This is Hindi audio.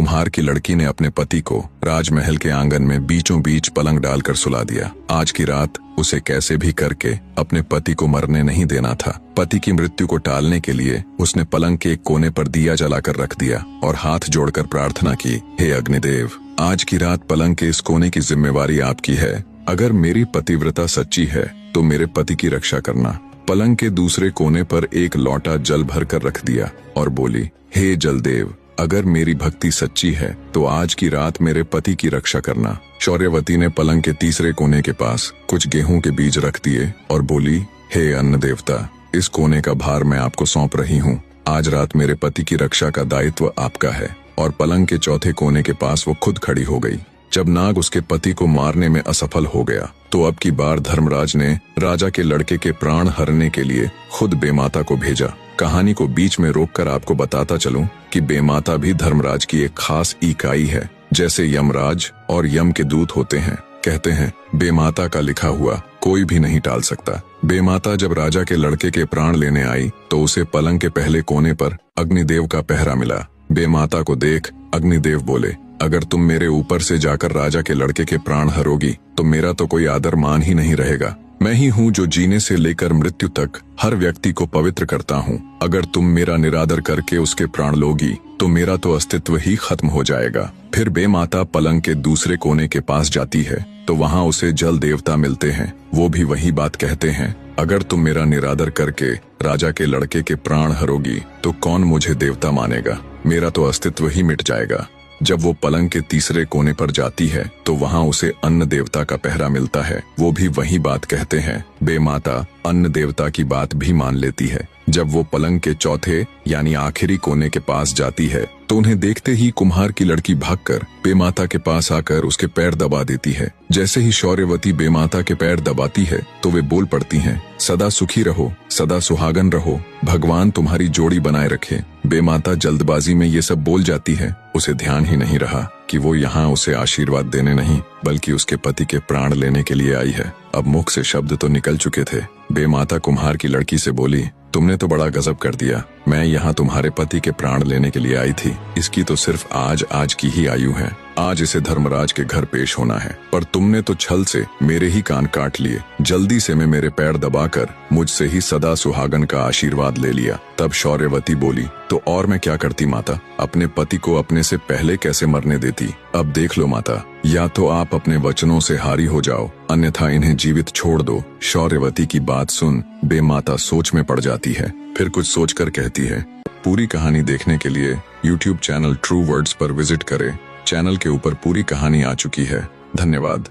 कुम्हार की लड़की ने अपने पति को राजमहल के आंगन में बीचों बीच पलंग डालकर सुला दिया। आज की रात उसे कैसे भी करके अपने पति को मरने नहीं देना था। पति की मृत्यु को टालने के लिए उसने पलंग के एक कोने पर दिया जलाकर रख दिया और हाथ जोड़कर प्रार्थना की, हे अग्निदेव, आज की रात पलंग के इस कोने की जिम्मेवारी आपकी है। अगर मेरी पतिव्रता सच्ची है तो मेरे पति की रक्षा करना। पलंग के दूसरे कोने पर एक लोटा जल भरकर रख दिया और बोली, हे जलदेव, अगर मेरी भक्ति सच्ची है तो आज की रात मेरे पति की रक्षा करना। शौर्यवती ने पलंग के तीसरे कोने के पास कुछ गेहूं के बीज रख दिए और बोली, हे अन्न देवता, इस कोने का भार मैं आपको सौंप रही हूँ। आज रात मेरे पति की रक्षा का दायित्व आपका है। और पलंग के चौथे कोने के पास वो खुद खड़ी हो गई। जब नाग उसके पति को मारने में असफल हो गया तो अब की बार धर्मराज ने राजा के लड़के के प्राण हरने के लिए खुद बेमाता को भेजा। कहानी को बीच में रोककर आपको बताता चलूं कि बेमाता भी धर्मराज की एक खास इकाई है। जैसे यमराज और यम के दूत होते हैं, कहते हैं बेमाता का लिखा हुआ कोई भी नहीं टाल सकता। बेमाता जब राजा के लड़के के प्राण लेने आई तो उसे पलंग के पहले कोने पर अग्निदेव का पहरा मिला। बेमाता को देख अग्निदेव बोले, अगर तुम मेरे ऊपर से जाकर राजा के लड़के के प्राण हरोगी तो मेरा तो कोई आदर मान ही नहीं रहेगा। मैं ही हूँ जो जीने से लेकर मृत्यु तक हर व्यक्ति को पवित्र करता हूँ। अगर तुम मेरा निरादर करके उसके प्राण लोगी तो मेरा तो अस्तित्व ही खत्म हो जाएगा। फिर बेमाता पलंग के दूसरे कोने के पास जाती है तो वहाँ उसे जल देवता मिलते हैं। वो भी वही बात कहते हैं, अगर तुम मेरा निरादर करके राजा के लड़के के प्राण हरोगी तो कौन मुझे देवता मानेगा, मेरा तो अस्तित्व ही मिट जाएगा। जब वो पलंग के तीसरे कोने पर जाती है तो वहाँ उसे अन्न देवता का पहरा मिलता है। वो भी वही बात कहते हैं। बेमाता अन्न देवता की बात भी मान लेती है। जब वो पलंग के चौथे यानी आखिरी कोने के पास जाती है तो उन्हें देखते ही कुम्हार की लड़की भागकर बेमाता के पास आकर उसके पैर दबा देती है। जैसे ही शौर्यवती बेमाता के पैर दबाती है तो वे बोल पड़ती हैं, सदा सुखी रहो, सदा सुहागन रहो, भगवान तुम्हारी जोड़ी बनाए रखे। बेमाता जल्दबाजी में ये सब बोल जाती है। उसे ध्यान ही नहीं रहा कि वो यहाँ उसे आशीर्वाद देने नहीं बल्कि उसके पति के प्राण लेने के लिए आई है। अब मुख से शब्द तो निकल चुके थे। बेमाता कुम्हार की लड़की से बोली, तुमने तो बड़ा गजब कर दिया। मैं यहाँ तुम्हारे पति के प्राण लेने के लिए आई थी। इसकी तो सिर्फ आज की ही आयु है। आज इसे धर्मराज के घर पेश होना है, पर तुमने तो छल से मेरे ही कान काट लिए। जल्दी से मैं मेरे पैर दबाकर मुझसे ही सदा सुहागन का आशीर्वाद ले लिया। तब शौर्यवती बोली, तो और मैं क्या करती माता, अपने पति को अपने से पहले कैसे मरने देती। अब देख लो माता, या तो आप अपने वचनों से हारी हो जाओ, अन्यथा इन्हें जीवित छोड़ दो। शौर्यवती की बात सुन बेमाता सोच में पड़ जाती है। फिर कुछ सोचकर कहती है, पूरी कहानी देखने के लिए YouTube चैनल ट्रू वर्ड्स पर विजिट करें। चैनल के ऊपर पूरी कहानी आ चुकी है। धन्यवाद।